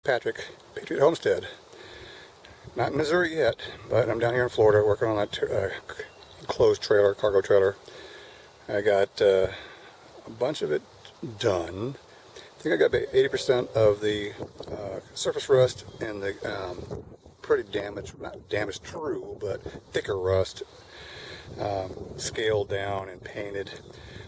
Patriot Homestead. Not in Missouri yet, but I'm down here in Florida working on that enclosed trailer, cargo trailer. I got a bunch of it done. I think I got about 80% of the surface rust and the pretty damaged, not damaged through, but thicker rust scaled down and painted.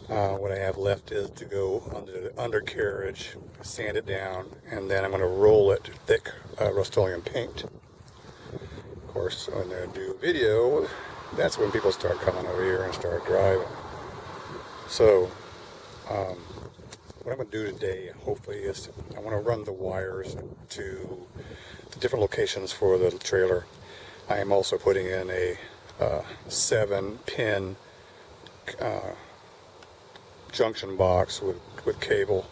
What I have left is to go under the undercarriage, sand it down, and then I'm going to roll it thick Rust-Oleum paint. Of course, when I do video, that's when people start coming over here and start driving. So, what I'm going to do today, hopefully, is I want to run the wires to the different locations for the trailer. I am also putting in a 7-pin junction box with cable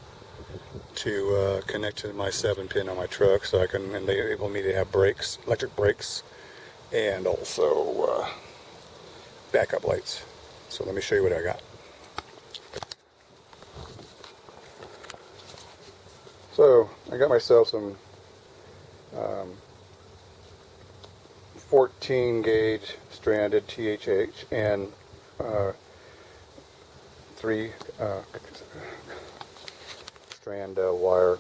to connect to my 7-pin on my truck, so I can enable me to have brakes, electric brakes, and also backup lights. So let me show you what I got. So I got myself some 14 gauge stranded THH and 3 strand wire.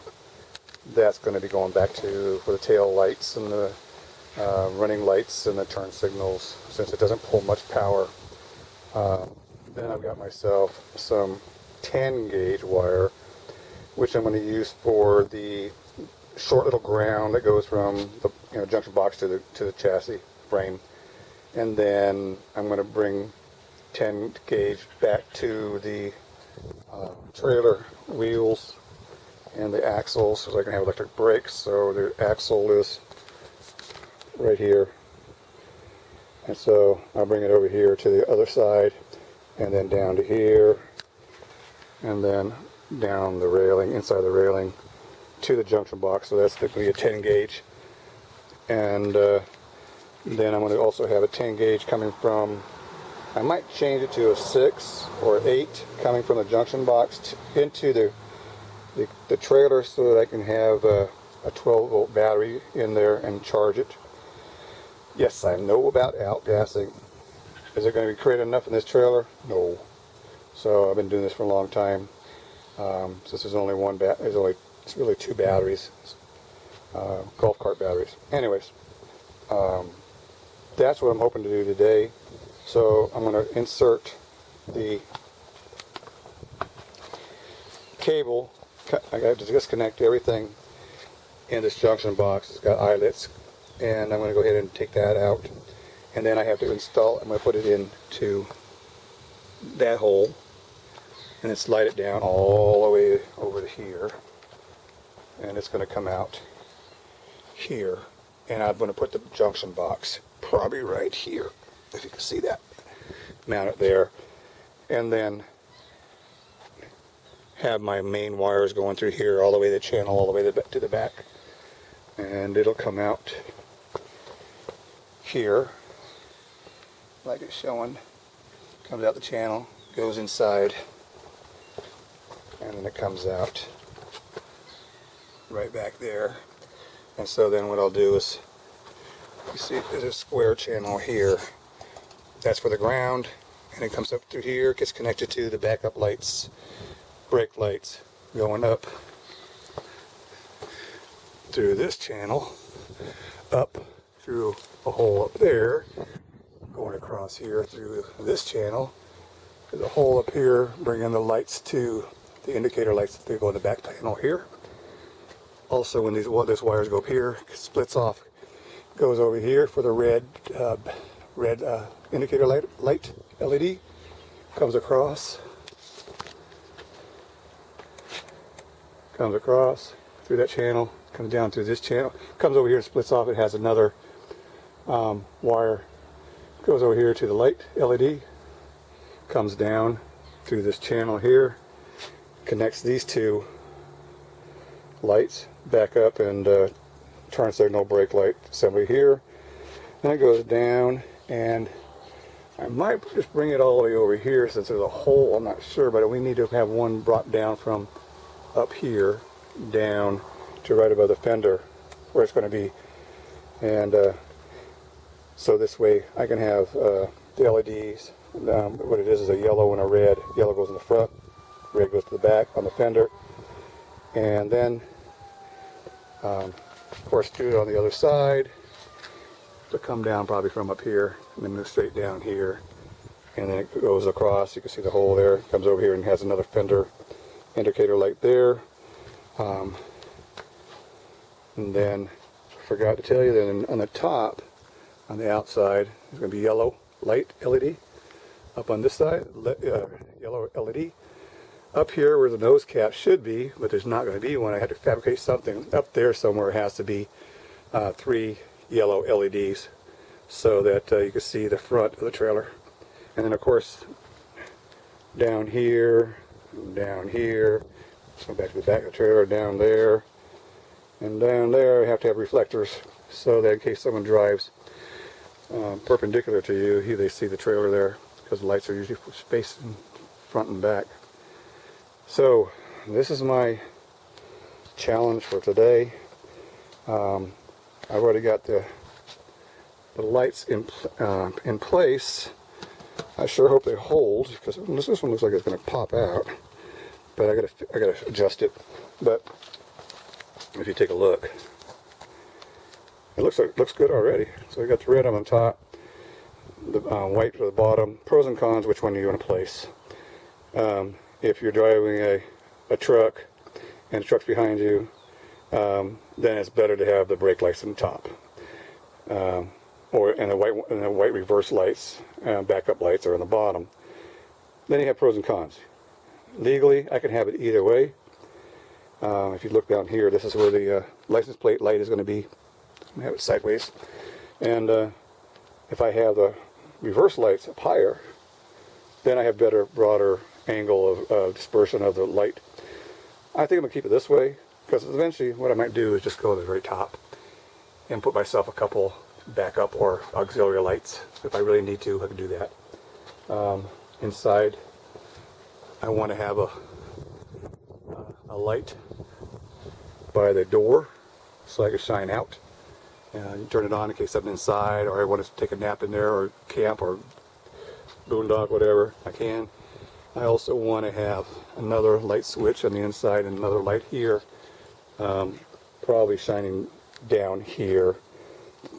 That's going to be going back to for the tail lights and the running lights and the turn signals, since it doesn't pull much power. Then I've got myself some 10 gauge wire, which I'm going to use for the short little ground that goes from the junction box to the chassis frame. And then I'm going to bring 10 gauge back to the trailer wheels and the axles, so I can have electric brakes. So the axle is right here, and so I'll bring it over here to the other side, and then down to here, and then down the railing, inside the railing, to the junction box. So that's going to be a 10 gauge. And then I'm going to also have a 10 gauge coming from, I might change it to a 6 or 8 coming from the junction box into the trailer, so that I can have a 12-volt battery in there and charge it. Yes, I know about outgassing. Is it going to be create enough in this trailer? No. So I've been doing this for a long time. Since there's only it's really 2 batteries, golf cart batteries. Anyways, that's what I'm hoping to do today. So I'm going to insert the cable. I got to disconnect everything in this junction box. It's got eyelets, and I'm going to go ahead and take that out. And then I have to install. I'm going to put it into that hole, and then slide it down all the way over to here, and it's going to come out here. And I'm going to put the junction box probably right here, if you can see that. Mount it there, and then have my main wires going through here all the way to the channel, all the way to the back, and it'll come out here like it's showing. Comes out the channel, goes inside, and then it comes out right back there. And so then what I'll do is, you see there's a square channel here. That's for the ground, and it comes up through here, gets connected to the backup lights, brake lights, going up through this channel, up through a hole up there, going across here through this channel. There's a hole up here, bringing the lights to the indicator lights that go in the back panel here. Also, when these wires go up here, it splits off, goes over here for the red indicator light LED, comes across through that channel, comes down through this channel, comes over here and splits off. It has another wire, goes over here to the light LED, comes down through this channel here, connects these 2 lights back up, and turn signal, brake light assembly here. Then it goes down, and I might just bring it all the way over here since there's a hole. I'm not sure, but we need to have one brought down from up here down to right above the fender where it's going to be. And so this way I can have the LEDs. What it is a yellow and a red. Yellow goes in the front, red goes to the back on the fender. And then, of course, do it on the other side. To come down probably from up here, and then move straight down here. And then it goes across. You can see the hole there. It comes over here and has another fender indicator light there. And then, I forgot to tell you that on the top, on the outside, there's going to be yellow light LED. Up on this side, yellow LED. Up here where the nose cap should be, but there's not going to be one. I had to fabricate something. Up there somewhere it has to be 3 yellow LEDs so that you can see the front of the trailer. And then of course down here, let's go back to the back of the trailer, down there, and down there I have to have reflectors so that in case someone drives perpendicular to you, they see the trailer there, because the lights are usually spaced in front and back. So this is my challenge for today. I've already got the lights in place. I sure hope they hold, because this one looks like it's going to pop out. But I gotta adjust it. But if you take a look, it looks good already. So we got the red on the top, the white for the bottom. Pros and cons: which one do you want to place? If you're driving a truck and the truck's behind you, then it's better to have the brake lights on the top, and the white reverse lights, backup lights are on the bottom. Then you have pros and cons. Legally, I can have it either way. If you look down here, this is where the license plate light is going to be. I have it sideways, and if I have the reverse lights up higher, then I have better, broader angle of dispersion of the light. I think I'm going to keep it this way, because eventually what I might do is just go to the very top and put myself a couple backup or auxiliary lights. If I really need to, I can do that. Inside, I want to have a light by the door so I can shine out. You turn it on in case something inside, or I want to take a nap in there, or camp, or boondock, whatever, I can. I also want to have another light switch on the inside and another light here, probably shining down here,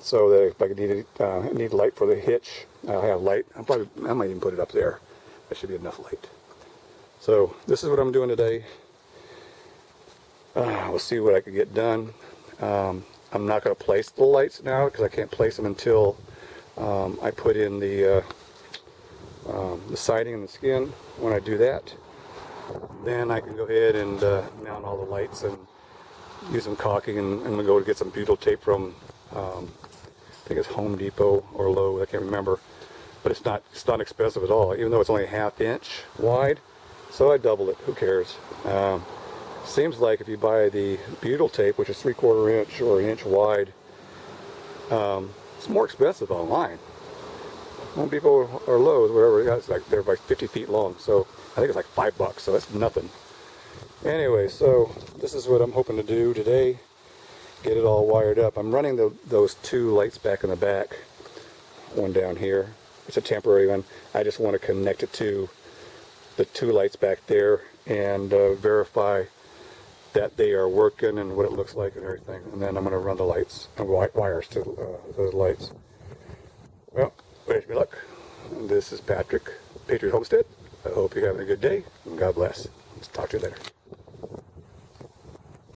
so that if I need light for the hitch, I'll have light. I might even put it up there. That should be enough light. So this is what I'm doing today. We'll see what I can get done. I'm not going to place the lights now, because I can't place them until I put in the siding and the skin. When I do that, then I can go ahead and mount all the lights and use some caulking, and I'm going to go get some butyl tape from I think it's Home Depot or Lowe's, I can't remember, but it's not expensive at all, even though it's only a ½ inch wide. So I double it. Who cares? Seems like if you buy the butyl tape, which is 3/4 inch or an inch wide, it's more expensive online. Home Depot or Lowe's, wherever, it's like they're like 50 feet long, so I think it's like $5, so that's nothing. Anyway, so this is what I'm hoping to do today. Get it all wired up. I'm running those 2 lights back in the back, one down here. It's a temporary one. I just want to connect it to the 2 lights back there and verify that they are working and what it looks like and everything. And then I'm going to run the lights and wires to those lights. Well, wish me luck. This is Patrick, Patriot Homestead. I hope you're having a good day, and God bless. Let's talk to you later.